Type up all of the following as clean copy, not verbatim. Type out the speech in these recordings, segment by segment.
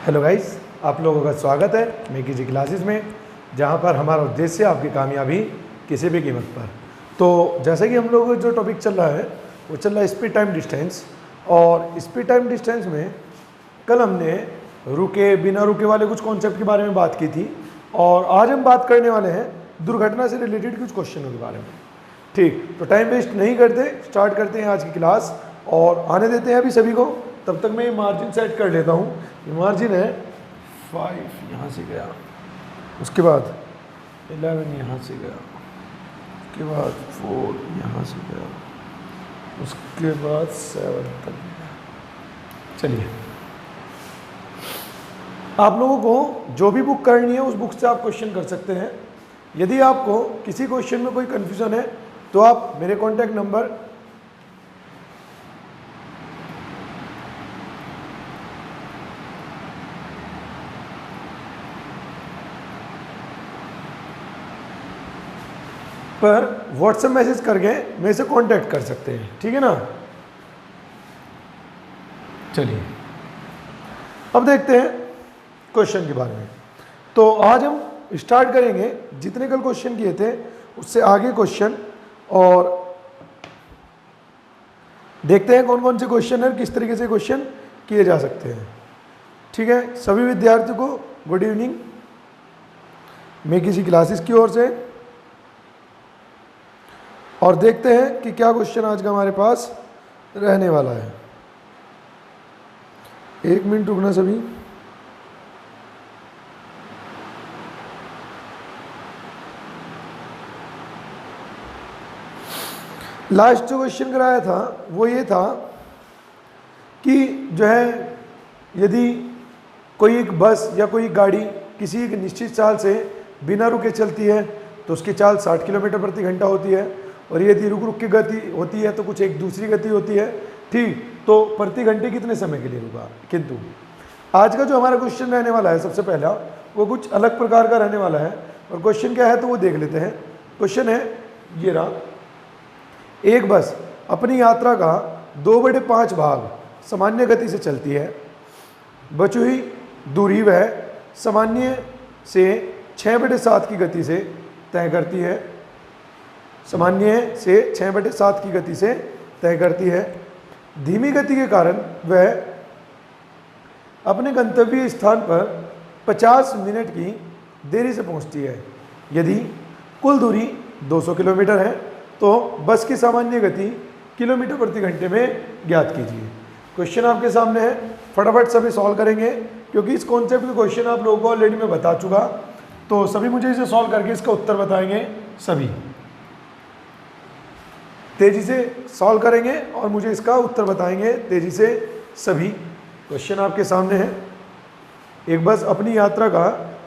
Hello guys, आप लोगों का स्वागत है मेकी जी क्लासेस में, जहां पर हमारा उद्देश्य है आपकी कामयाबी किसी भी कीमत पर। तो जैसे कि हम लोग जो टॉपिक चल रहा है वो चल रहा है स्पीड टाइम डिस्टेंस। और स्पीड टाइम डिस्टेंस में कल हमने रुके बिना रुके वाले कुछ कॉन्सेप्ट के बारे में बात की थी, और आज हम बात करने वाले हैं दुर्घटना से रिलेटेड कुछ क्वेश्चनों के बारे में। ठीक, तो टाइम वेस्ट नहीं करते, स्टार्ट करते हैं आज की क्लास और आने देते हैं अभी सभी को। तब तक मैं ये मार्जिन सेट कर लेता हूँ। ये मार्जिन है 5 यहाँ से गया, उसके बाद 11 यहाँ से गया, उसके बाद 4 यहाँ से गया, उसके बाद 7 तक गया। चलिए, आप लोगों को जो भी बुक करनी है उस बुक से आप क्वेश्चन कर सकते हैं। यदि आपको किसी क्वेश्चन में कोई कन्फ्यूज़न है तो आप मेरे कॉन्टैक्ट नंबर पर व्हाट्सएप मैसेज करके मेरे से कांटेक्ट कर सकते हैं, ठीक है ना। चलिए, अब देखते हैं क्वेश्चन के बारे में। तो आज हम स्टार्ट करेंगे जितने कल क्वेश्चन किए थे उससे आगे क्वेश्चन, और देखते हैं कौन कौन से क्वेश्चन है, किस तरीके से क्वेश्चन किए जा सकते हैं। ठीक है, सभी विद्यार्थियों को गुड इवनिंग मेकी जी क्लासेस की ओर से। और देखते हैं कि क्या क्वेश्चन आज का हमारे पास रहने वाला है। 1 मिनट रुकना सभी। लास्ट जो क्वेश्चन कराया था वो ये था कि जो है, यदि कोई एक बस या कोई गाड़ी किसी एक निश्चित चाल से बिना रुके चलती है तो उसकी चाल 60 किलोमीटर प्रति घंटा होती है, और यदि रुक रुक की गति होती है तो कुछ एक दूसरी गति होती है। ठीक, तो प्रति घंटे कितने समय के लिए रुका। किंतु आज का जो हमारा क्वेश्चन रहने वाला है सबसे पहला वो कुछ अलग प्रकार का रहने वाला है। और क्वेश्चन क्या है तो वो देख लेते हैं। क्वेश्चन है ये रहा, एक बस अपनी यात्रा का 2/5 भाग सामान्य गति से चलती है। बची हुई दूरी वह सामान्य से 6/7 की गति से तय करती है। सामान्य से 6/7 की गति से तय करती है। धीमी गति के कारण वह अपने गंतव्य स्थान पर 50 मिनट की देरी से पहुंचती है। यदि कुल दूरी 200 किलोमीटर है तो बस की सामान्य गति किलोमीटर प्रति घंटे में ज्ञात कीजिए। क्वेश्चन आपके सामने है, फटाफट सभी सॉल्व करेंगे क्योंकि इस कॉन्सेप्ट के क्वेश्चन आप लोगों को ऑलरेडी मैं बता चुका। तो सभी मुझे इसे सॉल्व करके इसका उत्तर बताएंगे। सभी तेजी से सॉल्व करेंगे और मुझे इसका उत्तर बताएंगे तेजी से सभी। क्वेश्चन आपके सामने है, एक बस अपनी यात्रा का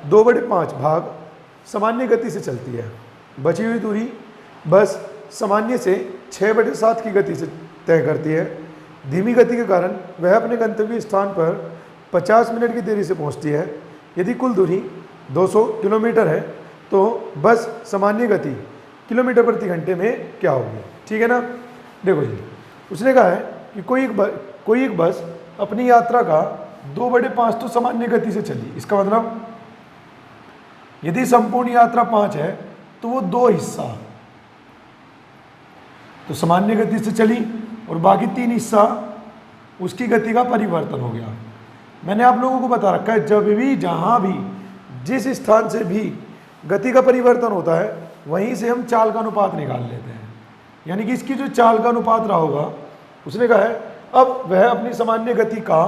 2/5 भाग सामान्य गति से चलती है। बची हुई दूरी बस सामान्य से 6/7 की गति से तय करती है। धीमी गति के कारण वह अपने गंतव्य स्थान पर 50 मिनट की देरी से पहुंचती है। यदि कुल दूरी 200 किलोमीटर है तो बस सामान्य गति किलोमीटर प्रति घंटे में क्या होगी। ठीक है ना। देखो जी, उसने कहा है कि कोई एक बस अपनी यात्रा का 2/5 तो सामान्य गति से चली। इसका मतलब यदि संपूर्ण यात्रा 5 है तो वो 2 हिस्सा तो सामान्य गति से चली और बाकी 3 हिस्सा उसकी गति का परिवर्तन हो गया। मैंने आप लोगों को बता रखा है, जब भी जहाँ भी जिस स्थान से भी गति का परिवर्तन होता है वहीं से हम चाल का अनुपात निकाल लेते हैं। यानी कि इसकी जो चाल का अनुपात रहा होगा, उसने कहा है अब वह अपनी सामान्य गति का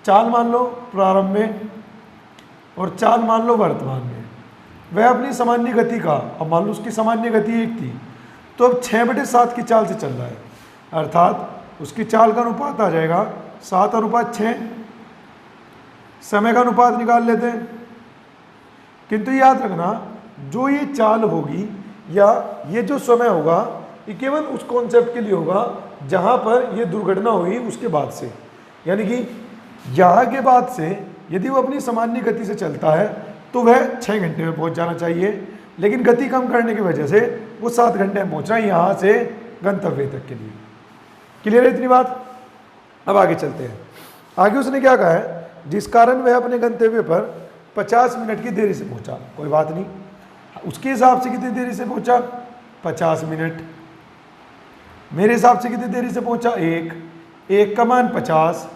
चाल मान लो प्रारंभ में और चाल मान लो वर्तमान में। वह अपनी सामान्य गति का, अब मान लो उसकी सामान्य गति 1 थी तो अब 6/7 की चाल से चल रहा है, अर्थात उसकी चाल का अनुपात आ जाएगा 7/6। समय का अनुपात निकाल लेते हैं। किंतु याद रखना, जो ये चाल होगी या ये जो समय होगा ये केवल उस कॉन्सेप्ट के लिए होगा जहाँ पर ये दुर्घटना हुई उसके बाद से। यानी कि यहाँ के बाद से यदि वो अपनी सामान्य गति से चलता है तो वह 6 घंटे में पहुँच जाना चाहिए, लेकिन गति कम करने की वजह से वो 7 घंटे में पहुँच रहा है यहाँ से गंतव्य तक के लिए। क्लियर है इतनी बात। अब आगे चलते हैं। आगे उसने क्या कहा है जिस कारण वह अपने गंतव्य पर 50 मिनट की देरी से पहुंचा। कोई बात नहीं, उसके हिसाब से कितनी देरी से पहुंचा? 50 मिनट। मेरे हिसाब से कितनी देरी से पहुंचा? 1 का मान 50।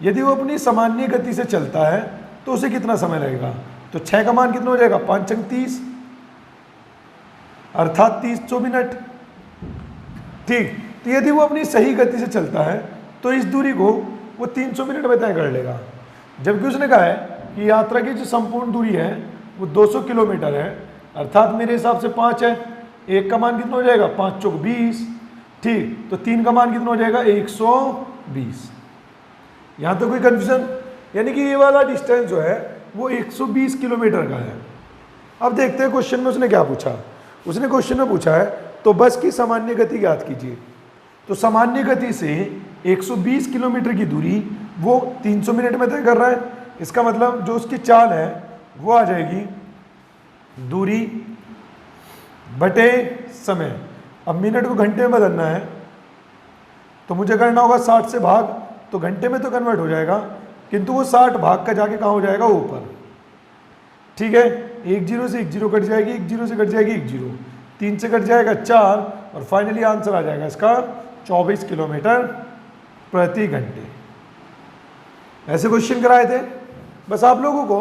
यदि वो अपनी सामान्य गति से चलता है तो उसे कितना समय लगेगा? तो 6 का मान कितना हो जाएगा? 5 अंक 30, अर्थात 30 मिनट। ठीक, तो यदि वो अपनी सही गति से चलता है तो इस दूरी को वो 300 मिनट में तय कर लेगा। जबकि उसने कहा है कि यात्रा की जो संपूर्ण दूरी है वो 200 किलोमीटर है, अर्थात मेरे हिसाब से 5 है। 1 का मान कितना हो जाएगा? 5 चौक 20। ठीक, तो 3 का मान कितना हो जाएगा? 120। यहाँ तो कोई कंफ्यूजन? यानी कि ये वाला डिस्टेंस जो है वो 120 किलोमीटर का है। अब देखते हैं क्वेश्चन में उसने क्या पूछा। उसने क्वेश्चन में पूछा है तो बस की सामान्य गति ज्ञात कीजिए। तो सामान्य गति से 120 किलोमीटर की दूरी वो 300 मिनट में तय कर रहा है। इसका मतलब जो उसकी चाल है वो आ जाएगी दूरी बटे समय। अब मिनट को घंटे में बदलना है तो मुझे करना होगा 60 से भाग, तो घंटे में तो कन्वर्ट हो जाएगा, किंतु वो 60 भाग का जाके कहाँ हो जाएगा? ऊपर। ठीक है, 1 0 से 1 0 कट जाएगी, 1 0 से कट जाएगी 1 0, 3 से कट जाएगा 4, और फाइनली आंसर आ जाएगा इसका 24 किलोमीटर प्रति घंटे। ऐसे क्वेश्चन कराए थे। बस आप लोगों को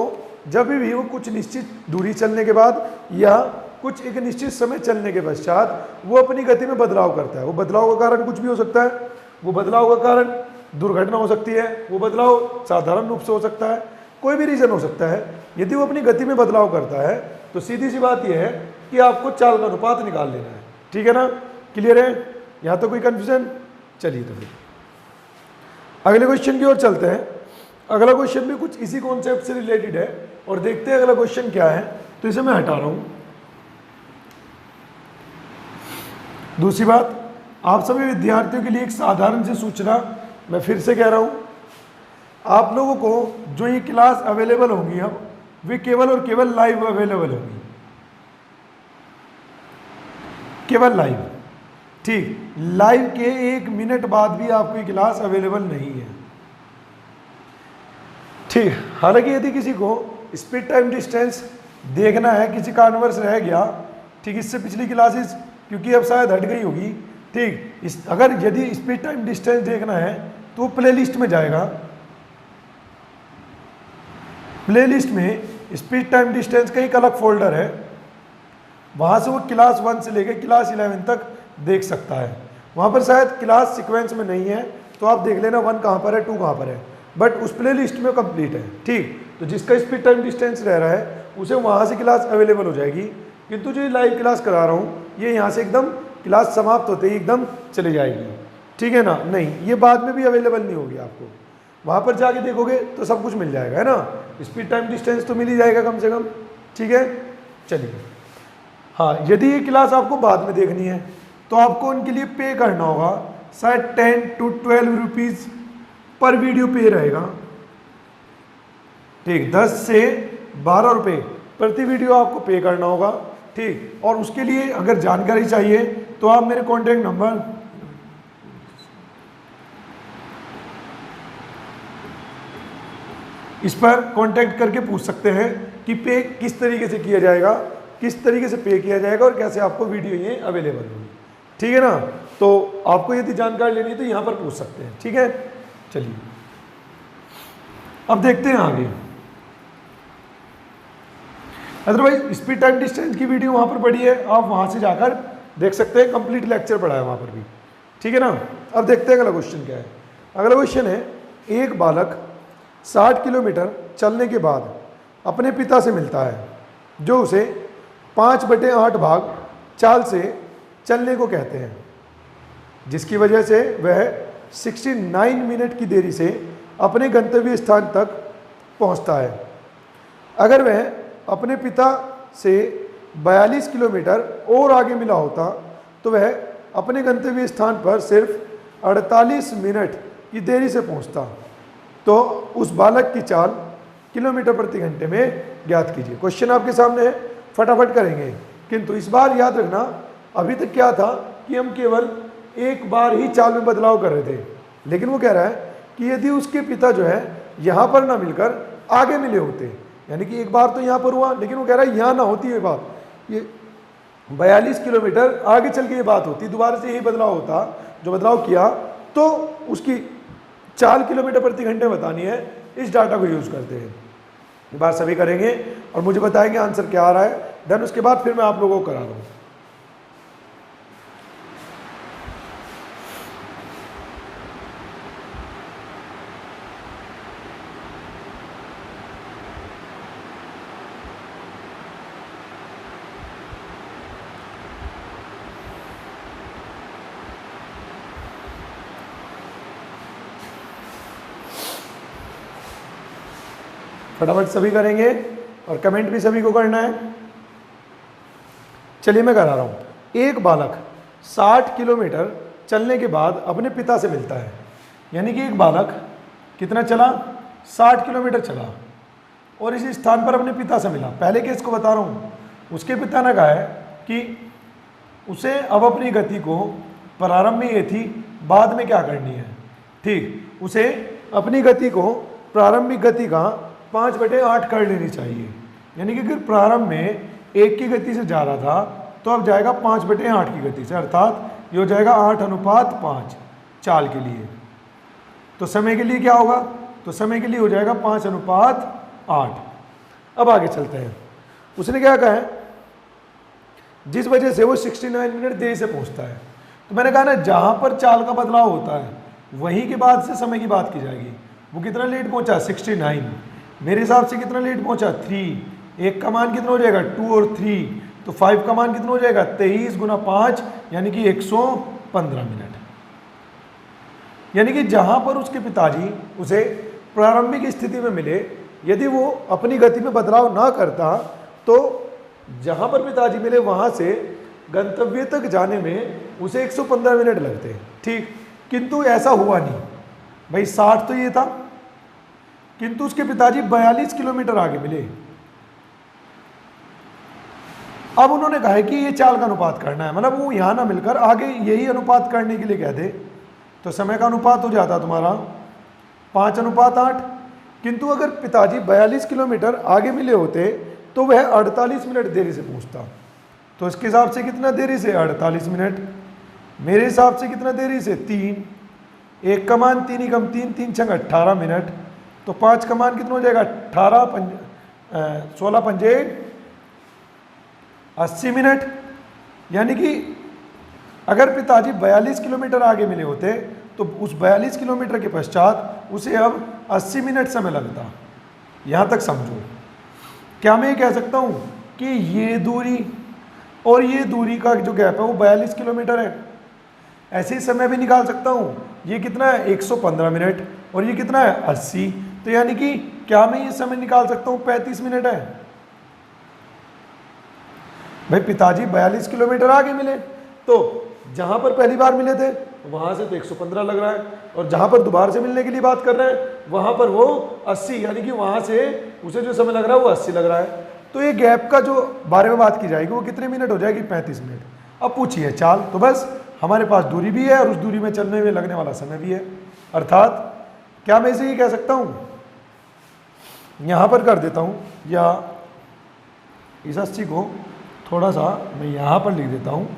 जब भी वो कुछ निश्चित दूरी चलने के बाद या कुछ एक निश्चित समय चलने के पश्चात वो अपनी गति में बदलाव करता है। वो बदलाव का कारण कुछ भी हो सकता है। वो बदलाव का कारण दुर्घटना हो सकती है, वो बदलाव साधारण रूप से हो सकता है, कोई भी रीजन हो सकता है। यदि वो अपनी गति में बदलाव करता है तो सीधी सी बात यह है कि आपको चाल का अनुपात निकाल लेना है। ठीक है ना? क्लियर है? यहाँ तो कोई कंफ्यूजन? चलिए तो फिर अगले क्वेश्चन की ओर चलते हैं। अगला क्वेश्चन भी कुछ इसी कॉन्सेप्ट से रिलेटेड है और देखते हैं अगला क्वेश्चन क्या है। तो इसे मैं हटा रहा हूं। दूसरी बात, आप सभी विद्यार्थियों के लिए एक साधारण सी सूचना मैं फिर से कह रहा हूं। आप लोगों को जो ये क्लास अवेलेबल होंगी अब वे केवल और केवल लाइव अवेलेबल होंगी, केवल लाइव। ठीक, लाइव के 1 मिनट बाद भी आपको ये क्लास अवेलेबल नहीं है। ठीक, हालांकि यदि किसी को स्पीड टाइम डिस्टेंस देखना है, किसी कारणवश रह गया, ठीक, इससे पिछली क्लासेस क्योंकि अब शायद हट गई होगी। ठीक, अगर यदि स्पीड टाइम डिस्टेंस देखना है तो प्लेलिस्ट में जाएगा। प्लेलिस्ट में स्पीड टाइम डिस्टेंस का एक अलग फोल्डर है, वहां से वो क्लास 1 से लेकर क्लास 11 तक देख सकता है। वहां पर शायद क्लास सीक्वेंस में नहीं है तो आप देख लेना 1 कहां पर है, 2 कहां पर है, बट उस प्ले लिस्ट में कंप्लीट है। ठीक, तो जिसका स्पीड टाइम डिस्टेंस रह रहा है उसे वहां से क्लास अवेलेबल हो जाएगी। किंतु जो लाइव क्लास करा रहा हूँ ये यहाँ से एकदम क्लास समाप्त होते ही एकदम चली जाएगी। ठीक है ना? नहीं, ये बाद में भी अवेलेबल नहीं होगी आपको। वहाँ पर जाके देखोगे तो सब कुछ मिल जाएगा, है ना? स्पीड टाइम डिस्टेंस तो मिल ही जाएगा कम से कम। ठीक है, चलिए। हाँ, यदि ये क्लास आपको बाद में देखनी है तो आपको उनके लिए पे करना होगा। शायद 10 to 12 रुपीज़ पर वीडियो पे रहेगा। ठीक, 10 से 12 रुपये प्रति वीडियो आपको पे करना होगा। ठीक, और उसके लिए अगर जानकारी चाहिए तो आप मेरे कॉन्टैक्ट नंबर इस पर कांटेक्ट करके पूछ सकते हैं कि पे किस तरीके से किया जाएगा, किस तरीके से पे किया जाएगा और कैसे आपको वीडियो ये अवेलेबल होगी। ठीक है ना? तो आपको यदि जानकारी लेनी है तो यहाँ पर पूछ सकते हैं। ठीक है, चलिए अब देखते हैं आगे। अदरवाइज स्पीड टाइम डिस्टेंस की वीडियो वहाँ पर पड़ी है, आप वहाँ से जाकर देख सकते हैं, कंप्लीट लेक्चर पढ़ा है वहाँ पर भी। ठीक है ना? अब देखते हैं अगला क्वेश्चन क्या है। अगला क्वेश्चन है, एक बालक 60 किलोमीटर चलने के बाद अपने पिता से मिलता है जो उसे 5/8 भाग चाल से चलने को कहते हैं, जिसकी वजह से वह 69 मिनट की देरी से अपने गंतव्य स्थान तक पहुंचता है। अगर वह अपने पिता से 42 किलोमीटर और आगे मिला होता तो वह अपने गंतव्य स्थान पर सिर्फ 48 मिनट की देरी से पहुंचता। तो उस बालक की चाल किलोमीटर प्रति घंटे में ज्ञात कीजिए। क्वेश्चन आपके सामने है, फटाफट करेंगे। किंतु इस बार याद रखना, अभी तक क्या था कि हम केवल एक बार ही चाल में बदलाव कर रहे थे, लेकिन वो कह रहा है कि यदि उसके पिता जो है यहाँ पर ना मिलकर आगे मिले होते, यानी कि एक बार तो यहाँ पर हुआ, लेकिन वो कह रहा है यहाँ ना होती ये बात, ये 42 किलोमीटर आगे चल के ये बात होती, दोबारा से यही बदलाव होता, जो बदलाव किया तो उसकी 4 किलोमीटर प्रति घंटे बतानी है, इस डाटा को यूज़ करते हैं। ये बात सभी करेंगे और मुझे बताएंगे आंसर क्या आ रहा है, देन उसके बाद फिर मैं आप लोगों को करा रहा हूँ। फटाफट सभी करेंगे और कमेंट भी सभी को करना है। चलिए मैं करा रहा हूँ। एक बालक 60 किलोमीटर चलने के बाद अपने पिता से मिलता है, यानी कि एक बालक कितना चला, 60 किलोमीटर चला और इस स्थान पर अपने पिता से मिला। पहले केस को बता रहा हूँ, उसके पिता ने कहा है कि उसे अब अपनी गति को प्रारंभ में ये थी, बाद में क्या करनी है। ठीक, उसे अपनी गति को प्रारंभिक गति का 5/8 कर लेनी चाहिए, यानी कि अगर प्रारंभ में 1 की गति से जा रहा था तो अब जाएगा 5/8 की गति से, अर्थात ये हो जाएगा 8:5 चाल के लिए। तो समय के लिए क्या होगा, तो समय के लिए हो जाएगा 5:8। अब आगे चलते हैं। उसने क्या कहा है, जिस वजह से वो 69 मिनट देर से पहुंचता है। तो मैंने कहा ना, जहां पर चाल का बदलाव होता है वहीं के बाद से समय की बात की जाएगी। वो कितना लेट पहुंचा, 69। मेरे हिसाब से कितना लेट पहुंचा, 3। 1 का मान कितना हो जाएगा, 2 और 3, तो 5 का मान कितना हो जाएगा, 23 × 5 यानी कि 115 मिनट। यानी कि जहां पर उसके पिताजी उसे प्रारंभिक स्थिति में मिले, यदि वो अपनी गति में बदलाव ना करता तो जहां पर पिताजी मिले वहां से गंतव्य तक जाने में उसे 115 मिनट लगते। ठीक, किंतु ऐसा हुआ नहीं भाई, 60 तो ये था, किंतु उसके पिताजी 42 किलोमीटर आगे मिले। अब उन्होंने कहा है कि ये चाल का अनुपात करना है, मतलब वो यहां ना मिलकर आगे यही अनुपात करने के लिए कहते, तो समय का अनुपात हो जाता तुम्हारा 5:8। किंतु अगर पिताजी 42 किलोमीटर आगे मिले होते तो वह 48 मिनट देरी से पहुंचता। तो इसके हिसाब से कितना देरी से, 48 मिनट। मेरे हिसाब से कितना देरी से, 3। 1 का मान 3 × 3, 3 × 18 मिनट। तो 5 का मान कितना हो जाएगा, 16 पंजे 80 मिनट। यानी कि अगर पिताजी 42 किलोमीटर आगे मिले होते तो उस 42 किलोमीटर के पश्चात उसे अब 80 मिनट समय लगता। यहाँ तक समझो। क्या मैं ये कह सकता हूँ कि ये दूरी और ये दूरी का जो गैप है वो 42 किलोमीटर है। ऐसे ही समय भी निकाल सकता हूँ, ये कितना है, 115 मिनट, और ये कितना है, 80। तो यानी कि क्या मैं ये समय निकाल सकता हूँ, 35 मिनट है। भाई पिताजी 42 किलोमीटर आगे मिले, तो जहां पर पहली बार मिले थे वहां से तो 115 लग रहा है, और जहां पर दोबारा से मिलने के लिए बात कर रहे हैं वहां पर वो 80, यानी कि वहां से उसे जो समय लग रहा है वो 80 लग रहा है। तो ये गैप का जो बारे में बात की जाएगी वो कितने मिनट हो जाएगी, 35 मिनट। अब पूछिए चाल, तो बस हमारे पास दूरी भी है और उस दूरी में चलने में लगने वाला समय भी है। अर्थात क्या मैं इसे ये कह सकता हूँ, यहाँ पर कर देता हूँ, या इस 80 को थोड़ा सा मैं यहाँ पर लिख देता हूँ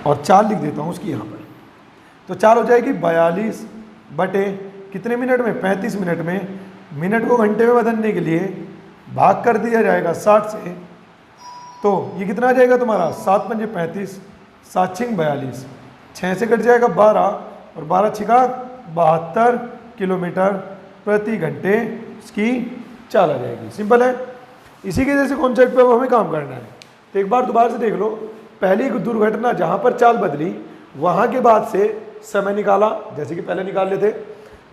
और चाल लिख देता हूँ उसकी यहाँ पर। तो चाल हो जाएगी 42 बटे कितने मिनट में, 35 मिनट में। मिनट को घंटे में बदलने के लिए भाग कर दिया जाएगा 60 से, तो ये कितना आ जाएगा तुम्हारा, 7 पंजे 35, 7 छिंग 42, 6 से कट जाएगा 12 और 12 छिका 72 किलोमीटर प्रति घंटे इसकी चाल आ जाएगी। सिंपल है। इसी के जैसे कॉन्सेप्ट पे हमें काम करना है। तो एक बार दोबारा से देख लो, पहली दुर्घटना जहाँ पर चाल बदली वहाँ के बाद से समय निकाला, जैसे कि पहले निकाल लेते।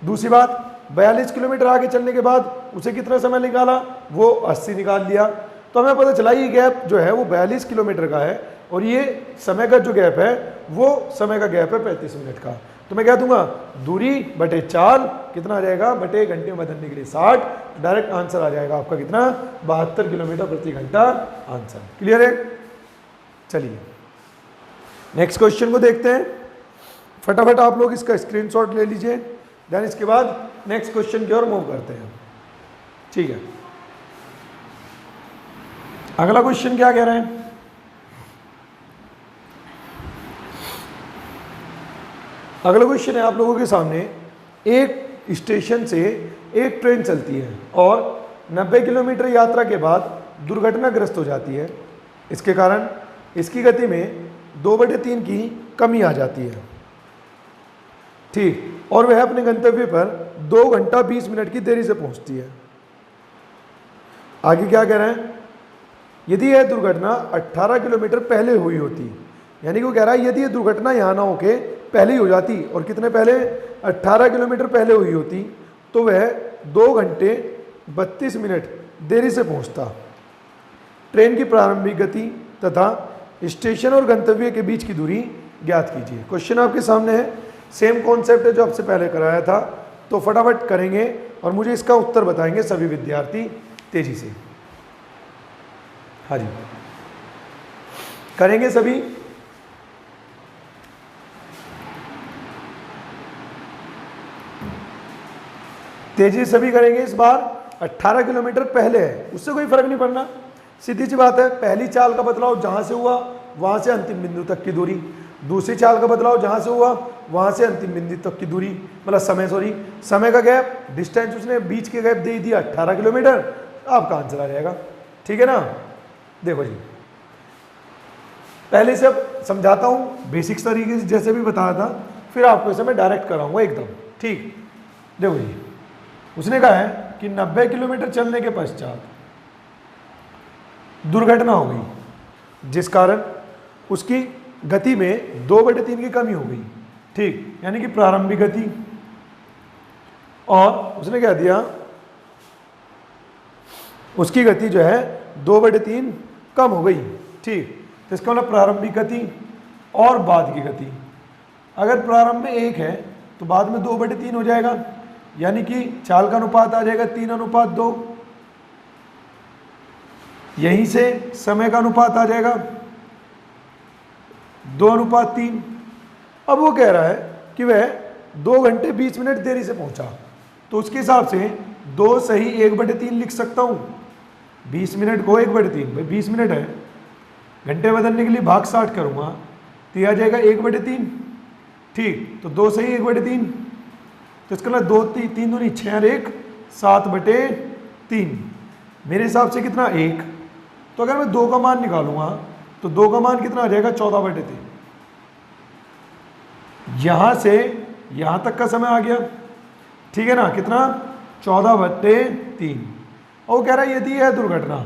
दूसरी बात, 42 किलोमीटर आगे चलने के बाद उसे कितना समय निकाला, वो 80 निकाल लिया। तो हमें पता चला ये गैप जो है वो 42 किलोमीटर का है, और ये समय का जो गैप है वो समय का गैप है 35 मिनट का। तो मैं क्या दूंगा, दूरी बटे चाल कितना आ जाएगा, बटे घंटे में बदलने के लिए 60। डायरेक्ट आंसर आ जाएगा आपका कितना, 72 किलोमीटर प्रति घंटा आंसर। क्लियर है। चलिए नेक्स्ट क्वेश्चन को देखते हैं। फटाफट आप लोग इसका स्क्रीनशॉट ले लीजिए देन इसके बाद नेक्स्ट क्वेश्चन की ओर मूव करते हैं। ठीक है, अगला क्वेश्चन क्या कह रहे हैं? अगला क्वेश्चन है आप लोगों के सामने, एक स्टेशन से एक ट्रेन चलती है और 90 किलोमीटर यात्रा के बाद दुर्घटनाग्रस्त हो जाती है। इसके कारण इसकी गति में 2/3 की कमी आ जाती है। ठीक, और वह अपने गंतव्य पर 2 घंटा 20 मिनट की देरी से पहुंचती है। आगे क्या कह रहे हैं? यदि यह दुर्घटना 18 किलोमीटर पहले हुई होती, यानी कि वो कह रहा है यदि यह दुर्घटना यहाँ ना होके पहले ही हो जाती, और कितने पहले? 18 किलोमीटर पहले हुई होती, तो वह 2 घंटे 32 मिनट देरी से पहुंचता। ट्रेन की प्रारंभिक गति तथा स्टेशन और गंतव्य के बीच की दूरी ज्ञात कीजिए। क्वेश्चन आपके सामने है, सेम कॉन्सेप्ट है जो आपसे पहले कराया था, तो फटाफट करेंगे और मुझे इसका उत्तर बताएंगे सभी विद्यार्थी तेजी से। हाँ जी, करेंगे सभी? तेजी सभी करेंगे इस बार। 18 किलोमीटर पहले है, उससे कोई फर्क नहीं पड़ना, सीधी सी बात है। पहली चाल का बदलाव जहां से हुआ वहां से अंतिम बिंदु तक की दूरी, दूसरी चाल का बदलाव जहां से हुआ वहां से अंतिम बिंदु तक की दूरी, मतलब समय का गैप, डिस्टेंस उसने बीच के गैप दे दिया 18 किलोमीटर। आपका आंसर आ जाएगा। ठीक है ना? देखो जी, पहले से अब समझाता हूं बेसिक्स तरीके से जैसे भी बताया था, फिर आपको इसे मैं डायरेक्ट कराऊंगा एकदम। ठीक, देखो जी, उसने कहा है कि 90 किलोमीटर चलने के पश्चात दुर्घटना हो गई, जिस कारण उसकी गति में 2/3 की कमी हो गई। ठीक, यानी कि प्रारंभिक गति, और उसने क्या दिया, उसकी गति जो है 2/3 कम हो गई। ठीक, तो इसका मतलब प्रारंभिक गति और बाद की गति, अगर प्रारंभ में 1 है तो बाद में 2/3 हो जाएगा, यानी कि चाल का अनुपात आ जाएगा 3:2। यहीं से समय का अनुपात आ जाएगा 2:3। अब वो कह रहा है कि वह 2 घंटे 20 मिनट देरी से पहुंचा, तो उसके हिसाब से 2 सही 1/3 लिख सकता हूं। 20 मिनट को 1/3, भाई 20 मिनट है, घंटे बदलने के लिए भाग 60 करूंगा तो यह आ जाएगा 1/3। ठीक, तो 2 सही 1/3, तो इसका मतलब 2 3 दूनी 6 और 1 7/3। मेरे हिसाब से कितना 1, तो अगर मैं 2 का मान निकालूंगा तो 2 का मान कितना आ जाएगा 14/3। यहां से यहां तक का समय आ गया। ठीक है ना? कितना? 14/3। और वो कह रहा है यदि यह दुर्घटना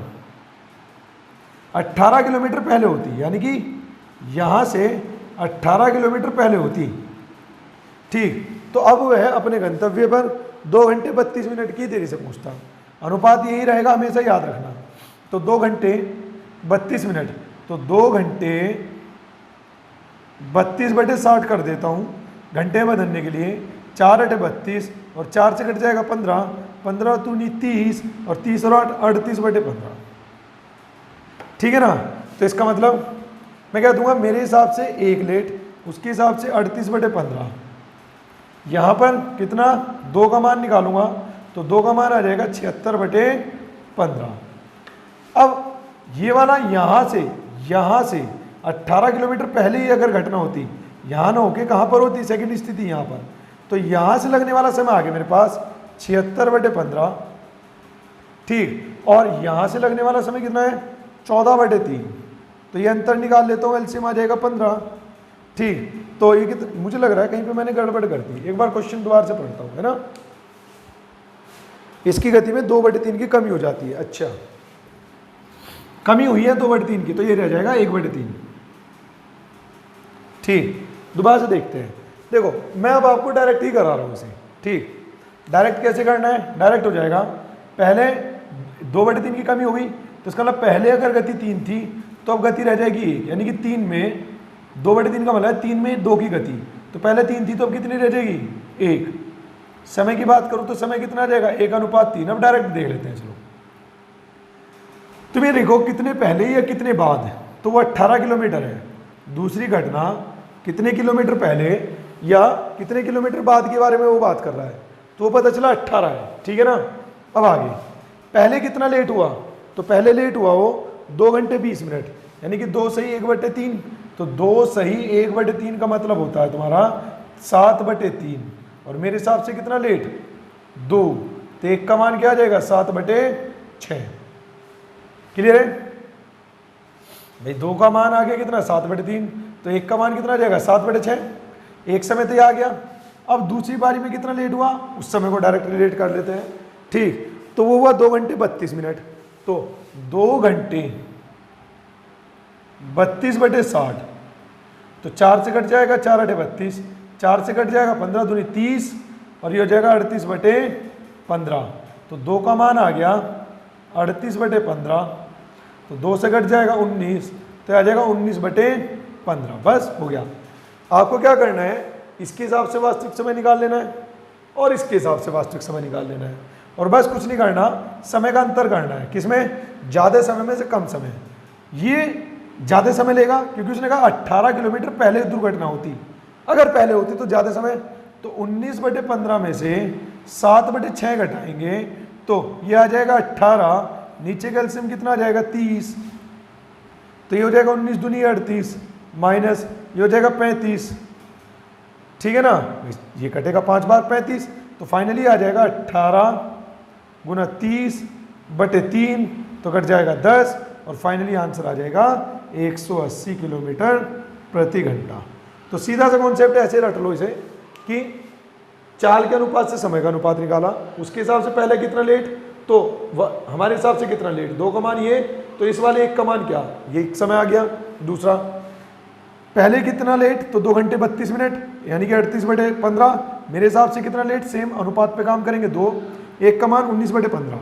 18 किलोमीटर पहले होती, यानी कि यहां से 18 किलोमीटर पहले होती, ठीक, तो अब वह अपने गंतव्य पर 2 घंटे 32 मिनट की देरी से पहुंचता। अनुपात यही रहेगा, हमेशा याद रखना। तो 2 घंटे 32 मिनट, तो 2 घंटे 32/60 कर देता हूँ घंटे में बदलने के लिए। 4/32 और 4 से कट जाएगा 15, 15 दूनी 30 और 30 और 8 38/15। ठीक है ना? तो इसका मतलब मैं क्या दूंगा, मेरे हिसाब से 1 लेट, उसके हिसाब से 38/15। यहाँ पर कितना 2 का मान निकालूंगा तो 2 का मान आ जाएगा 76/15। अब ये वाला यहाँ से 18 किलोमीटर पहले ही अगर घटना होती, यहाँ ना होके कहाँ पर होती, सेकंड स्थिति यहाँ पर, तो यहाँ से लगने वाला समय आ गया मेरे पास 76/15। ठीक, और यहाँ से लगने वाला समय कितना है 14/3, तो ये अंतर निकाल लेता हूँ, एलसीएम आ जाएगा 15। ठीक, तो ये मुझे लग रहा है कहीं पे मैंने गड़बड़ कर दी। एक बार क्वेश्चन दोबारा से पढ़ता हूँ, है ना? इसकी गति में 2/3 की कमी हो जाती है। अच्छा, कमी हुई है 2/3 की, तो ये रह जाएगा 1/3। ठीक, दोबारा से देखते हैं। देखो, मैं अब आपको डायरेक्ट ही करा रहा हूँ इसे। ठीक, डायरेक्ट कैसे करना है? डायरेक्ट हो जाएगा, पहले 2/3 की कमी हो गई, तो इसका मतलब पहले अगर गति 3 थी तो अब गति रह जाएगी 1, यानी कि 3 में 2/3 का मतलब है 3 में 2 की गति, तो पहले 3 थी तो अब कितनी रह जाएगी 1। समय की बात करूं तो समय कितना आ जाएगा 1:3। अब डायरेक्ट देख लेते हैं, चलो। तुम ये देखो कितने पहले या कितने बाद, तो वो 18 किलोमीटर है। दूसरी घटना कितने किलोमीटर पहले, या कितने किलोमीटर बाद के बारे में वो बात कर रहा है, तो वो पता चला 18 है, ठीक है ना। अब आगे पहले कितना लेट हुआ, तो पहले लेट हुआ वो 2 घंटे 20 मिनट, यानी कि 2 सही 1/3, तो 2 सही 1/3 का मतलब होता है तुम्हारा 7/3, और मेरे हिसाब से कितना लेट 2, तो 1 का मान क्या आ जाएगा 7/6। क्लियर है भाई, 2 का मान आ गया कितना 7/3, तो 1 का मान कितना आ जाएगा 7/6। एक समय तो ये आ गया। अब दूसरी बारी में कितना लेट हुआ, उस समय को डायरेक्ट रिलेट कर लेते हैं, ठीक। तो वो हुआ 2 घंटे 32 मिनट, तो 2 घंटे 32/60, तो 4 से कट जाएगा 4 8 32, 4 से कट जाएगा 15 दूनी 30, और ये हो जाएगा 38/15, तो 2 का मान आ गया 38/15, तो 2 से कट जाएगा 19, तो आ जाएगा 19/15। बस हो गया। आपको क्या करना है, इसके हिसाब से वास्तविक समय निकाल लेना है और इसके हिसाब से वास्तविक समय निकाल लेना है, और बस कुछ नहीं करना, समय का अंतर करना है। किसमें, ज़्यादा समय में से कम समय। ये ज़्यादा समय लेगा क्योंकि उसने कहा 18 किलोमीटर पहले दुर्घटना होती, अगर पहले होती तो ज़्यादा समय, तो 19/15 में से 7/6 घटाएंगे तो ये आ जाएगा 18, नीचे का एलसीएम कितना आ जाएगा 30, तो ये हो जाएगा 19 दूनी 38 माइनस ये हो जाएगा 35, ठीक है ना। ये कटेगा 5 बार 35, तो फाइनली आ जाएगा 18 गुना 30/3, तो कट जाएगा 10, और फाइनली आंसर आ जाएगा 180 किलोमीटर प्रति घंटा। तो सीधा सा कॉन्सेप्ट ऐसे रट लो इसे कि चाल के अनुपात से समय का अनुपात निकाला, उसके हिसाब से पहले कितना लेट, तो हमारे हिसाब से कितना लेट, 2 का मान ये, तो इस वाले 1 का मान क्या, ये एक समय आ गया। दूसरा पहले कितना लेट, तो 2 घंटे 32 मिनट, यानी कि 38/15, मेरे हिसाब से कितना लेट, सेम अनुपात पे काम करेंगे 2, 1 का मान 19/15।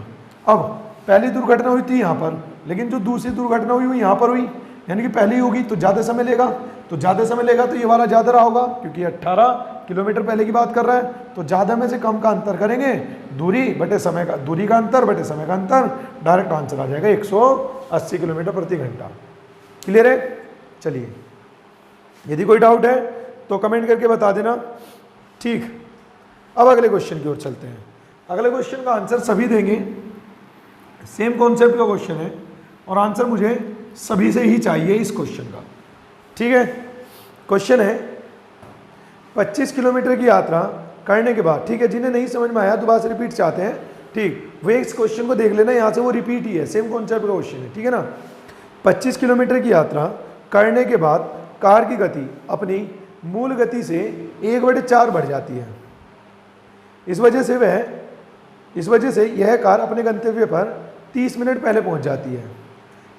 अब पहली दुर्घटना हुई थी यहाँ पर, लेकिन जो दूसरी दुर्घटना हुई वो यहाँ पर हुई, यानी कि पहली होगी तो ज़्यादा समय लेगा, तो ज़्यादा समय लेगा तो ये वाला ज़्यादा रहा होगा क्योंकि 18 किलोमीटर पहले की बात कर रहा है, तो ज़्यादा में से कम का अंतर करेंगे, दूरी बटे समय का, दूरी का अंतर बटे समय का अंतर, डायरेक्ट आंसर आ जाएगा 180 किलोमीटर प्रति घंटा। क्लियर है। चलिए, यदि कोई डाउट है तो कमेंट करके बता देना, ठीक। अब अगले क्वेश्चन की ओर चलते हैं। अगले क्वेश्चन का आंसर सभी देंगे, सेम कॉन्सेप्ट का क्वेश्चन है और आंसर मुझे सभी से ही चाहिए इस क्वेश्चन का, ठीक है। क्वेश्चन है 25 किलोमीटर की यात्रा करने के बाद, ठीक है, जिन्हें नहीं समझ में आया दोबारा से रिपीट चाहते हैं, ठीक, वो इस क्वेश्चन को देख लेना, यहाँ से वो रिपीट ही है, सेम कॉन्सेप्ट का क्वेश्चन है, ठीक है ना। 25 किलोमीटर की यात्रा करने के बाद कार की गति अपनी मूल गति से 1/4 बढ़ जाती है। इस वजह से यह कार अपने गंतव्य पर 30 मिनट पहले पहुंच जाती है।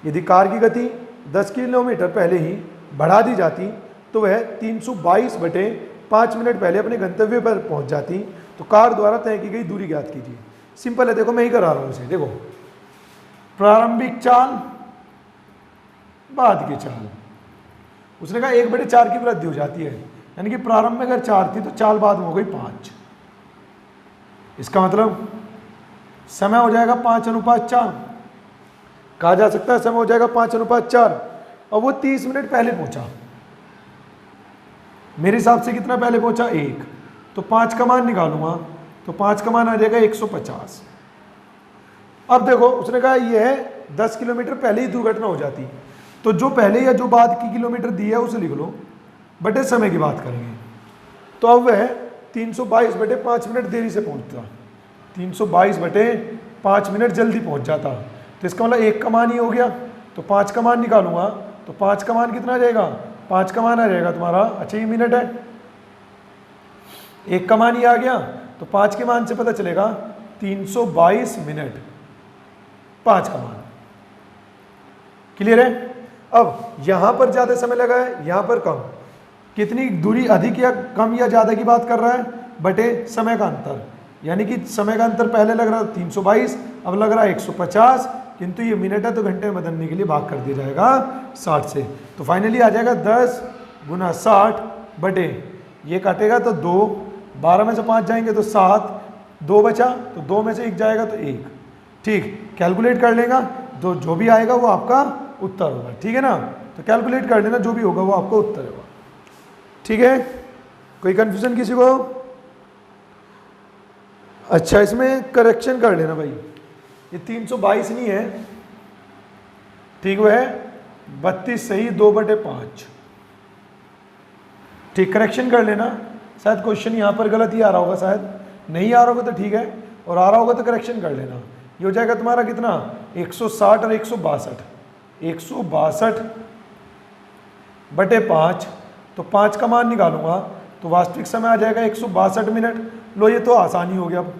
यदि कार की गति 10 किलोमीटर पहले ही बढ़ा दी जाती तो वह 322/5 मिनट पहले अपने गंतव्य पर पहुंच जाती। तो कार द्वारा तय की गई दूरी ज्ञात कीजिए। सिंपल है, देखो मैं ही करा रहा हूँ इसे। देखो, प्रारंभिक चाल, बाद की चाल, उसने कहा 1/4 की वृद्धि हो जाती है, यानी कि प्रारंभ में अगर 4 थी तो चाल बाद में हो गई 5। इसका मतलब समय हो जाएगा 5:4, कहा जा सकता है समय हो जाएगा 5:4, और वो 30 मिनट पहले पहुंचा। मेरे हिसाब से कितना पहले पहुंचा 1, तो 5 का मान निकालूंगा तो 5 का मान आ जाएगा 150। अब देखो, उसने कहा यह 10 किलोमीटर पहले ही दुर्घटना हो जाती, तो जो पहले या जो बाद की किलोमीटर दी है उसे लिख लो, बटे समय की बात करेंगे। तो अब वह 322/5 मिनट देरी से पहुंचता, 322/5 मिनट जल्दी पहुंच जाता। तो इसका मतलब 1 का मान ही हो गया, तो 5 का मान निकालूंगा तो 5 का मान कितना आ जाएगा, 5 का मान आ जाएगा तुम्हारा, अच्छा ये मिनट है, 1 का मान ही आ गया, तो 5 के मान से पता चलेगा 322 मिनट 5 का मान। क्लियर है। अब यहां पर ज्यादा समय लगा है, यहां पर कम, कितनी दूरी अधिक या कम या ज्यादा की बात कर रहा है, बटे समय का अंतर, यानी कि समय का अंतर पहले लग रहा था 322, अब लग रहा है 150, किंतु ये मिनट है तो घंटे में बदलने के लिए भाग कर दिया जाएगा 60 से। तो फाइनली आ जाएगा 10 गुना 60 बटे, ये काटेगा तो 2, 12 में से 5 जाएंगे तो 7, 2 बचा तो 2 में से 1 जाएगा तो 1, ठीक, कैलकुलेट कर लेगा तो जो भी आएगा वो आपका उत्तर होगा, ठीक है ना। तो कैलकुलेट कर लेना, जो भी होगा वो आपका उत्तर होगा, ठीक है। कोई कंफ्यूजन किसी को? अच्छा, इसमें करेक्शन कर लेना भाई, ये 322 नहीं है, ठीक है, 32 सही, 2/5। ठीक, करेक्शन कर लेना। शायद क्वेश्चन यहाँ पर गलत ही आ रहा होगा, शायद नहीं आ रहा होगा तो ठीक है, और आ रहा होगा तो करेक्शन कर लेना। ये हो जाएगा तुम्हारा कितना, 160 और 162, 162/5, तो 5 का मान निकालूंगा तो वास्तविक समय आ जाएगा 162 मिनट। लो, ये तो आसानी हो गया अब।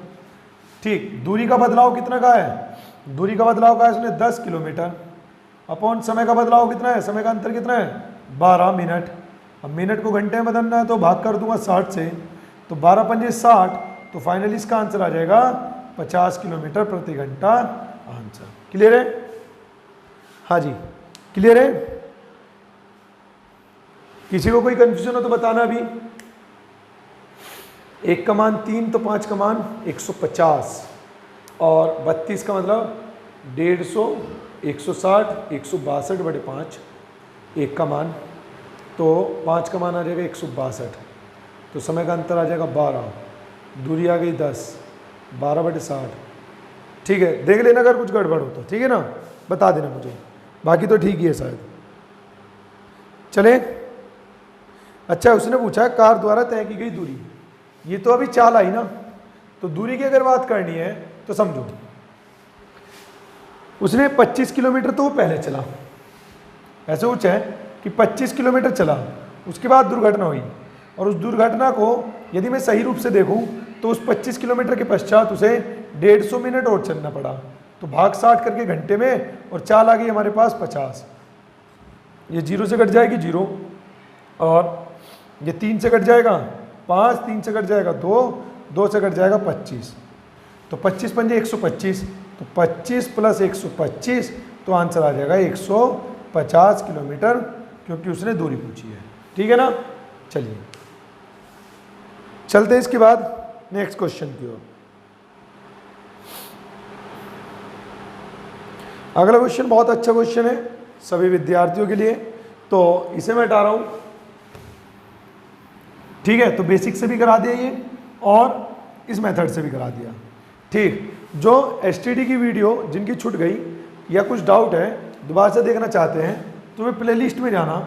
ठीक, दूरी का बदलाव कितना का है, दूरी का बदलाव का है इसने 10 किलोमीटर, अपॉन समय का बदलाव कितना है, समय का अंतर कितना है, 12 मिनट। अब मिनट को घंटे में बदलना है तो भाग कर दूंगा 60 से, तो 12 पंजे 60, तो फाइनली इसका आंसर आ जाएगा 50 किलोमीटर प्रति घंटा आंसर। क्लियर है? हाँ जी, क्लियर है? किसी को कोई कंफ्यूजन हो तो बताना अभी। 1 का मान 3, तो 5 का मान 150, और 32 का मतलब 150, 160, 162/5, 1 का मान, तो 5 का मान आ जाएगा 162, तो समय का अंतर आ जाएगा 12, दूरी आ गई 10, 12/60। ठीक है, देख लेना अगर कुछ गड़बड़ हो तो, ठीक है ना, बता देना मुझे, बाकी तो ठीक ही है शायद। चले, अच्छा, उसने पूछा कार द्वारा तय की गई दूरी, ये तो अभी चाल आई ना, तो दूरी की अगर बात करनी है तो समझो, उसने 25 किलोमीटर तो वो पहले चला, ऐसे कुछ है कि 25 किलोमीटर चला, उसके बाद दुर्घटना हुई, और उस दुर्घटना को यदि मैं सही रूप से देखूं तो उस 25 किलोमीटर के पश्चात उसे 150 मिनट और चलना पड़ा, तो भाग 60 करके घंटे में, और चाल आ गई हमारे पास 50। ये 0 से कट जाएगी 0, और ये 3 से कट जाएगा 5, 3 से कट जाएगा 2, 2 से कट जाएगा 25, तो 25 पंजे 125, तो 25 + 125, तो आंसर आ जाएगा 150 किलोमीटर, क्योंकि उसने दूरी पूछी है। ठीक है ना, चलिए चलते हैं इसके बाद नेक्स्ट क्वेश्चन की ओर। अगला क्वेश्चन बहुत अच्छा क्वेश्चन है सभी विद्यार्थियों के लिए, तो इसे मैं हटा रहा हूं। ठीक है, तो बेसिक से भी करा दिया ये, और इस मेथड से भी करा दिया। ठीक, जो एसटीडी की वीडियो जिनकी छूट गई या कुछ डाउट है दोबारा से देखना चाहते हैं, तो वे प्लेलिस्ट में जाना,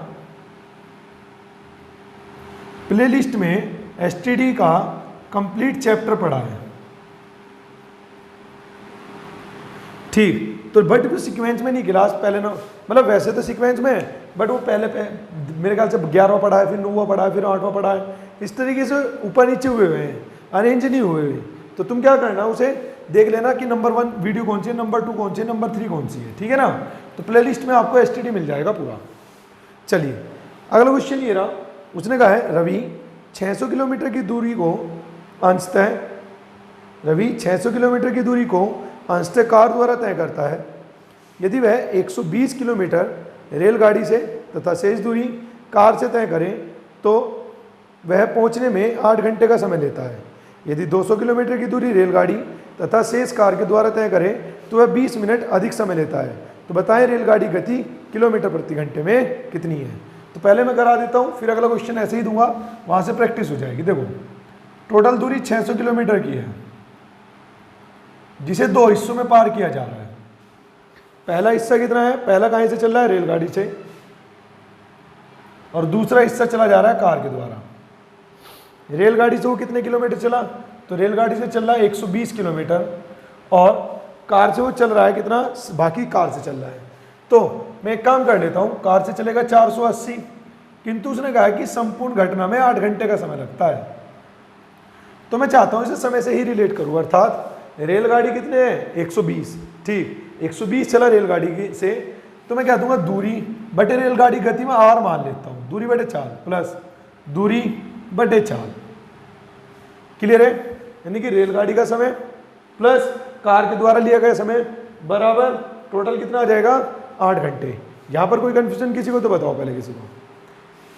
प्लेलिस्ट में एसटीडी का कंप्लीट चैप्टर पढ़ा है। ठीक, तो बट वो सीक्वेंस में नहीं, क्लास पहले ना, मतलब वैसे तो सीक्वेंस में है, बट वो पहले मेरे ख्याल से 11वां पढ़ा है, फिर 9वां पढ़ा है, फिर 8वां पढ़ा है, इस तरीके से ऊपर नीचे हुए हुए हैं, अरेंज नहीं हुए हुए। तो तुम क्या करना, उसे देख लेना कि नंबर 1 वीडियो कौन सी है, नंबर 2 कौन सी है, नंबर 3 कौन सी है। ठीक है ना, तो प्लेलिस्ट में आपको एसटीडी मिल जाएगा पूरा। चलिए, अगला क्वेश्चन ये रहा, उसने कहा है रवि 600 किलोमीटर की दूरी को अंशतः, रवि 600 किलोमीटर की दूरी को अंशतः कार द्वारा तय करता है। यदि वह 120 किलोमीटर रेलगाड़ी से तथा शेष दूरी कार से तय करें तो वह पहुंचने में 8 घंटे का समय लेता है। यदि 200 किलोमीटर की दूरी रेलगाड़ी तथा शेष कार के द्वारा तय करें तो वह 20 मिनट अधिक समय लेता है। तो बताएं रेलगाड़ी गति किलोमीटर प्रति घंटे में कितनी है। तो पहले मैं करा देता हूँ, फिर अगला क्वेश्चन ऐसे ही दूंगा, वहाँ से प्रैक्टिस हो जाएगी। देखो, टोटल दूरी 600 किलोमीटर की है, जिसे 2 हिस्सों में पार किया जा रहा है। पहला हिस्सा कितना है, पहला कहाँ से चल रहा है, रेलगाड़ी से, और दूसरा हिस्सा चला जा रहा है कार के द्वारा। रेलगाड़ी से वो कितने किलोमीटर चला, तो रेलगाड़ी से चल रहा है 120 किलोमीटर, और कार से वो चल रहा है कितना, बाकी कार से चल रहा है। तो मैं एक काम कर लेता हूँ, कार से चलेगा 480, किंतु उसने कहा कि संपूर्ण घटना में 8 घंटे का समय लगता है। तो मैं चाहता हूँ इसे समय से ही रिलेट करूँ, अर्थात रेलगाड़ी कितने हैं 120, ठीक, 120 चला रेलगाड़ी की से, तो मैं क्या दूंगा दूरी बटे रेलगाड़ी गति में आर मान लेता हूँ, दूरी बटे चाल प्लस दूरी बटे चाल। क्लियर है, यानी कि रेलगाड़ी का समय प्लस कार के द्वारा लिया गया समय बराबर टोटल कितना आ जाएगा 8 घंटे। यहाँ पर कोई कंफ्यूजन किसी को तो बताओ पहले किसी को।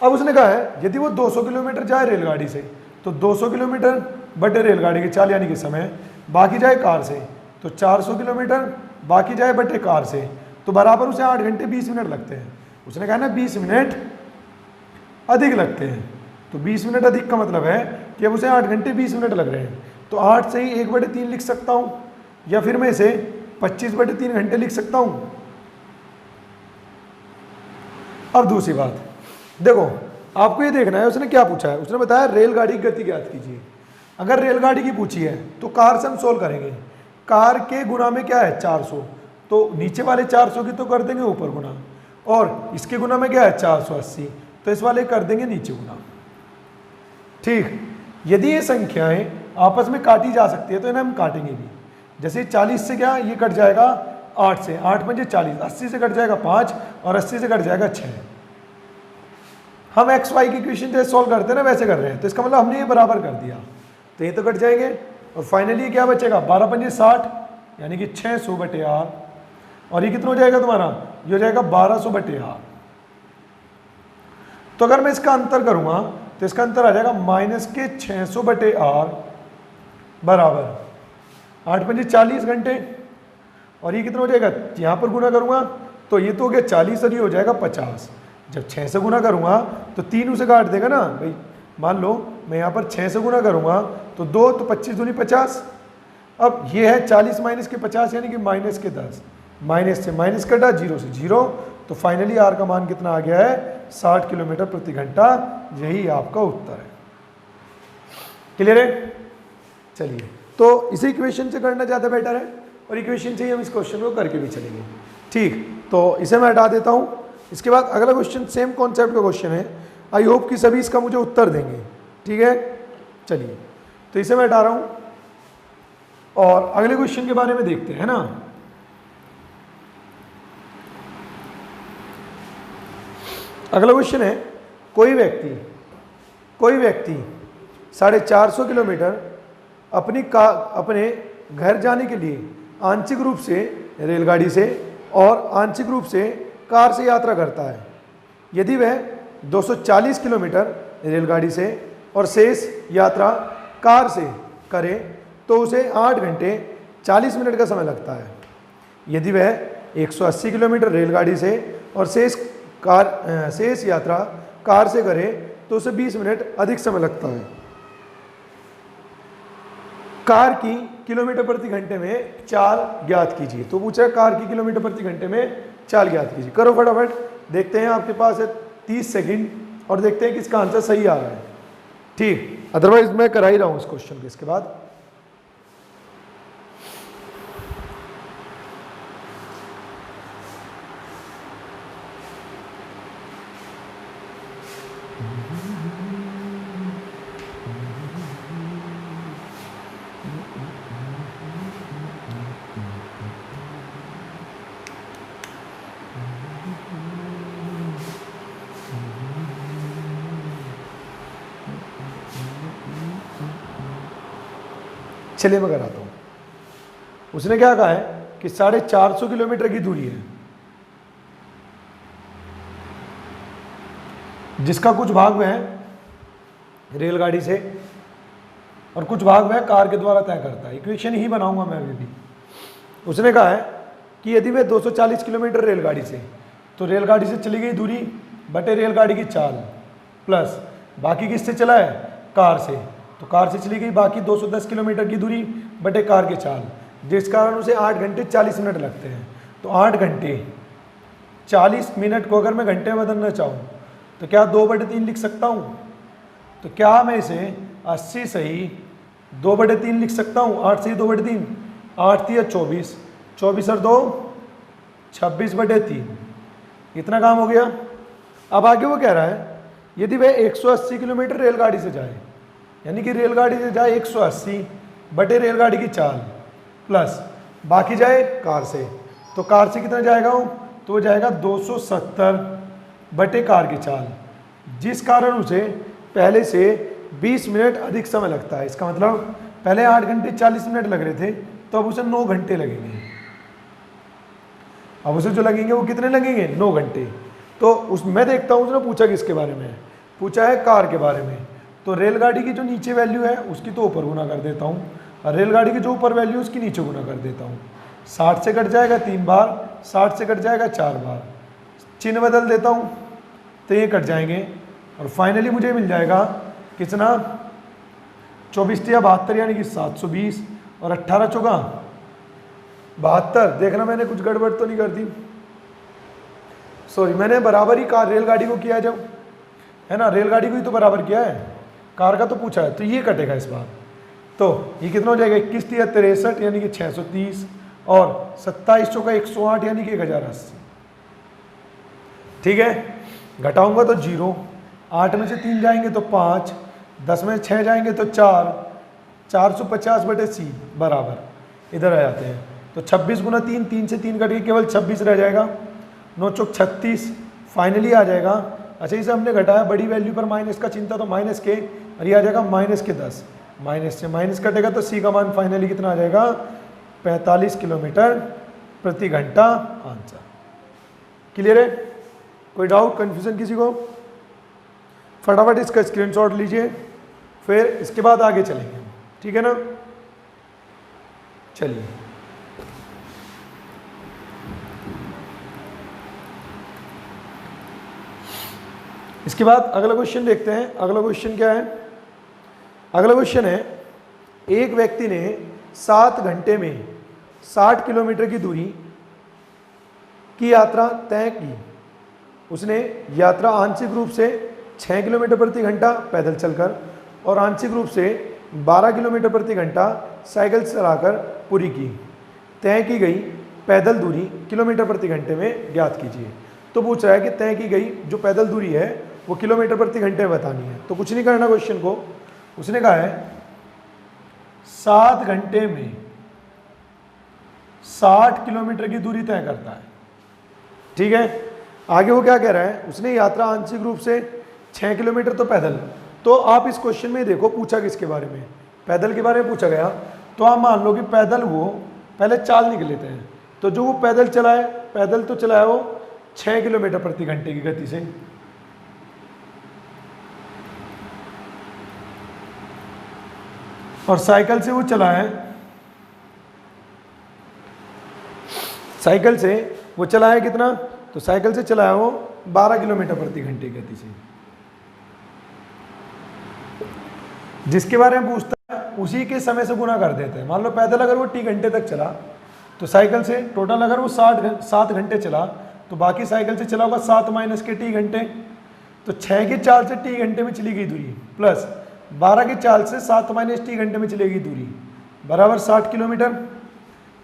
अब उसने कहा है यदि वो 200 किलोमीटर जाए रेलगाड़ी से तो 200 किलोमीटर बटे रेलगाड़ी की चाल यानी कि समय, बाकी जाए कार से तो 400 किलोमीटर बाकी जाए बटे कार से, तो बराबर उसे 8 घंटे 20 मिनट लगते हैं। उसने कहा ना 20 मिनट अधिक लगते हैं। तो 20 मिनट अधिक का मतलब है कि अब उसे 8 घंटे 20 मिनट लग रहे हैं। तो 8 से ही 1/3 लिख सकता हूँ, या फिर मैं इसे 25/3 घंटे लिख सकता हूँ। अब दूसरी बात देखो, आपको ये देखना है उसने क्या पूछा है। उसने बताया रेलगाड़ी की गति ज्ञात कीजिए। अगर रेलगाड़ी की पूछी है तो कार से हम सोल्व करेंगे। कार के गुना में क्या है 400, तो नीचे वाले 400 की तो कर देंगे ऊपर गुना, और इसके गुना में क्या है 480, तो इस वाले कर देंगे नीचे गुना। ठीक, यदि ये संख्याएं आपस में काटी जा सकती है तो इन्हें हम काटेंगे भी। जैसे 40 से क्या ये कट जाएगा 8 से, 8 पंजे 40, 80 से कट जाएगा 5 और 80 से कट जाएगा 6। हम एक्स वाई की इक्वेशन जैसे सॉल्व करते हैं ना वैसे कर रहे हैं, तो इसका मतलब हमने ये बराबर कर दिया, तो ये तो कट जाएंगे और फाइनली क्या बचेगा 12 पंजे 60, यानी कि 600/8, और ये कितना हो जाएगा तुम्हारा, ये हो जाएगा 1200/8। तो अगर मैं इसका अंतर करूंगा तो इसका अंतर आ जाएगा -600/8 बराबर 8 पंजे 40 घंटे, और ये कितना हो जाएगा, यहाँ पर गुना करूंगा तो ये तो हो गया 40 और ये हो जाएगा 50। जब 6 से गुना करूंगा तो 3 उसे काट देगा ना भाई। मान लो मैं यहाँ पर 6 से गुना करूंगा तो 2 तो 25 दूनी 50। अब ये है 40 माइनस के 50 यानी कि माइनस के 10, माइनस से माइनस कटा 0 से 0, तो फाइनली आर का मान कितना आ गया है 60 किलोमीटर प्रति घंटा। यही आपका उत्तर है। क्लियर है? चलिए, तो इसे इक्वेशन से करना ज़्यादा बेटर है, और इक्वेशन से ही हम इस क्वेश्चन को करके भी चलेंगे। ठीक, तो इसे मैं हटा देता हूँ। इसके बाद अगला क्वेश्चन सेम कॉन्सेप्ट का क्वेश्चन है। आई होप कि सभी इसका मुझे उत्तर देंगे। ठीक है, चलिए, तो इसे मैं हटा रहा हूँ और अगले क्वेश्चन के बारे में देखते हैं ना। अगला क्वेश्चन है, कोई व्यक्ति 450 किलोमीटर अपने घर जाने के लिए आंशिक रूप से रेलगाड़ी से और आंशिक रूप से कार से यात्रा करता है। यदि वह 240 किलोमीटर रेलगाड़ी से और शेष यात्रा कार से करे तो उसे 8 घंटे 40 मिनट का समय लगता है। यदि वह 180 किलोमीटर रेलगाड़ी से और शेष यात्रा कार से करे तो उसे 20 मिनट अधिक समय लगता है। कार की किलोमीटर प्रति घंटे में चाल ज्ञात कीजिए। तो पूछा कार की किलोमीटर प्रति घंटे में चाल ज्ञात कीजिए। करो फटाफट, देखते हैं आपके पास है 30 सेकंड और देखते हैं कि इसका आंसर सही आ रहा है। ठीक, अदरवाइज मैं करा ही रहा हूं इस क्वेश्चन के। इसके बाद चलिए मैं कराता हूँ। उसने क्या कहा है कि 450 किलोमीटर की दूरी है, जिसका कुछ भाग वह रेलगाड़ी से और कुछ भाग वह कार के द्वारा तय करता है। इक्वेशन ही बनाऊंगा मैं अभी भी। उसने कहा है कि यदि वह 240 किलोमीटर रेलगाड़ी से, तो रेलगाड़ी से चली गई दूरी बटे रेलगाड़ी की चाल प्लस बाकी किससे चला है, कार से, तो कार से चली गई बाकी 210 किलोमीटर की दूरी बटे कार के चाल, जिस कारण उसे 8 घंटे 40 मिनट लगते हैं। तो 8 घंटे 40 मिनट को अगर मैं घंटे में बदलना चाहूँ तो क्या 2/3 लिख सकता हूँ? तो क्या मैं इसे 80 सही 2/3 लिख सकता हूँ? 8 सही 2/3, 8 3 24, 24 और 2 26/3, इतना काम हो गया। अब आगे वो कह रहा है यदि वह 180 किलोमीटर रेलगाड़ी से जाए, यानी कि रेलगाड़ी से जाए 180 बटे रेलगाड़ी की चाल प्लस बाकी जाए कार से, तो कार से कितना जाएगा वो, तो जाएगा 270 बटे कार की चाल, जिस कारण उसे पहले से 20 मिनट अधिक समय लगता है। इसका मतलब पहले 8 घंटे 40 मिनट लग रहे थे, तो अब उसे 9 घंटे लगेंगे। अब उसे जो लगेंगे वो कितने लगेंगे, 9 घंटे। तो मैं देखता हूँ उसने पूछा किसके बारे में, पूछा है कार के बारे में। तो रेलगाड़ी की जो नीचे वैल्यू है उसकी तो ऊपर गुना कर देता हूँ, और रेलगाड़ी की जो ऊपर वैल्यू है उसकी नीचे गुना कर देता हूँ। 60 से कट जाएगा 3 बार, 60 से कट जाएगा 4 बार, चिन्ह बदल देता हूँ तो ये कट जाएंगे और फाइनली मुझे मिल जाएगा कितना, 24 या 72 यानी कि 720 और 18 चौका 72। देखना मैंने कुछ गड़बड़ तो नहीं कर दी, सॉरी मैंने बराबर ही कार रेलगाड़ी को किया है जब, है ना, रेलगाड़ी को ही तो बराबर किया है, कार का तो पूछा है, तो ये कटेगा इस बार। तो ये कितना हो जाएगा, 21 या 63 यानी कि 630 और 27 चौका 108 यानी कि 1080। ठीक है, घटाऊंगा तो 0, 8 में से 3 जाएंगे तो 5, 10 में 6 जाएंगे तो 4, 450/c बराबर इधर आ जाते हैं। तो 26 गुना 3, 3 से 3 कट के केवल 26 रह जाएगा, 9 चौक 36 फाइनली आ जाएगा। अच्छा इसे हमने घटाया बड़ी वैल्यू पर माइनस का चिन्ह था तो माइनस के, और ये आ जाएगा -10, माइनस से माइनस कटेगा तो c का मान फाइनली कितना आ जाएगा, 45 किलोमीटर प्रति घंटा आंसर। क्लियर है, कोई डाउट कन्फ्यूजन किसी को? फटाफट इसका स्क्रीनशॉट लीजिए, फिर इसके बाद आगे चलेंगे, ठीक है ना। चलिए इसके बाद अगला क्वेश्चन देखते हैं। अगला क्वेश्चन क्या है? अगला क्वेश्चन है, एक व्यक्ति ने 7 घंटे में 60 किलोमीटर की दूरी की यात्रा तय की। उसने यात्रा आंशिक रूप से 6 किलोमीटर प्रति घंटा पैदल चलकर और आंशिक रूप से 12 किलोमीटर प्रति घंटा साइकिल चलाकर पूरी की। तय की गई पैदल दूरी किलोमीटर प्रति घंटे में ज्ञात कीजिए। तो पूछ रहा है कि तय की गई जो पैदल दूरी है वो किलोमीटर प्रति घंटे बतानी है। तो कुछ नहीं करना क्वेश्चन को, उसने कहा है 7 घंटे में 60 किलोमीटर की दूरी तय करता है। ठीक है, आगे वो क्या कह रहा है, उसने यात्रा आंशिक रूप से 6 किलोमीटर तो पैदल। तो आप इस क्वेश्चन में देखो पूछा किसके बारे में, पैदल के बारे में पूछा गया। तो आप मान लो कि पैदल वो पहले चाल निकल लेते हैं, तो जो वो पैदल चलाए, पैदल तो चलाया वो 6 किलोमीटर प्रति घंटे की गति से। और साइकिल से वो चला है, साइकिल से वो चला है कितना, तो साइकिल से चला है वो 12 किलोमीटर प्रति घंटे की गति से। जिसके बारे में पूछता है उसी के समय से गुना कर देते हैं। मान लो पैदल अगर वो t घंटे तक चला तो साइकिल से टोटल अगर वो 7 घंटे चला तो बाकी साइकिल से चला होगा 7 माइनस के t घंटे। तो 6 की चाल से t घंटे में चली गई दूरी प्लस 12 की चाल से 7 माइनस t घंटे में चलेगी दूरी बराबर 60 किलोमीटर।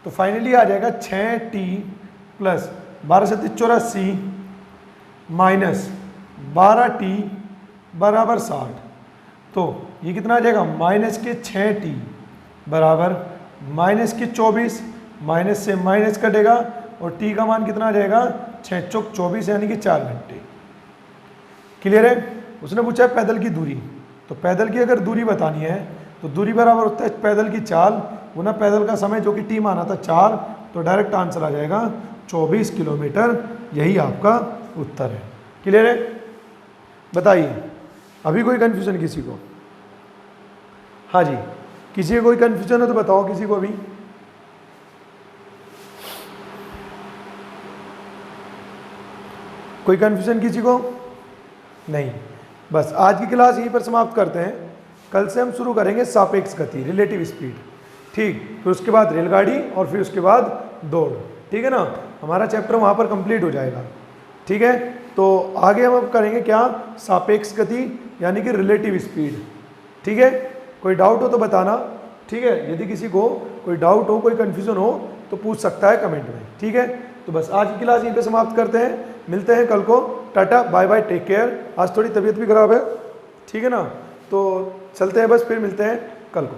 तो फाइनली आ जाएगा 6t प्लस 12 से 84 माइनस 12t बराबर 60। तो ये कितना आ जाएगा, माइनस के 6t बराबर माइनस के 24, माइनस से माइनस कटेगा और t का मान कितना आ जाएगा, 6 चौक 24 यानी कि 4 घंटे। क्लियर है। उसने पूछा है पैदल की दूरी, तो पैदल की अगर दूरी बतानी है तो दूरी बराबर होता है पैदल की चाल गुना पैदल का समय जो कि t माना था 4, तो डायरेक्ट आंसर आ जाएगा 24 किलोमीटर। यही आपका उत्तर है। क्लियर है, बताइए अभी कोई कन्फ्यूजन किसी को? हाँ जी, किसी को कोई कन्फ्यूजन हो तो बताओ किसी को अभी। कोई कन्फ्यूजन किसी को? नहीं। बस आज की क्लास यहीं पर समाप्त करते हैं। कल से हम शुरू करेंगे सापेक्ष गति, रिलेटिव स्पीड। ठीक, फिर उसके बाद रेलगाड़ी और फिर उसके बाद दौड़। ठीक है ना, हमारा चैप्टर वहाँ पर कंप्लीट हो जाएगा। ठीक है, तो आगे हम अब करेंगे क्या, सापेक्ष गति यानी कि रिलेटिव स्पीड। ठीक है, कोई डाउट हो तो बताना। ठीक है, यदि किसी को कोई डाउट हो, कोई कन्फ्यूजन हो तो पूछ सकता है कमेंट में। ठीक है, तो बस आज की क्लास यहीं पे समाप्त करते हैं। मिलते हैं कल को। Tata bye bye, take care. आज थोड़ी तबीयत भी खराब है, ठीक है ना, तो चलते हैं बस, फिर मिलते हैं कल को।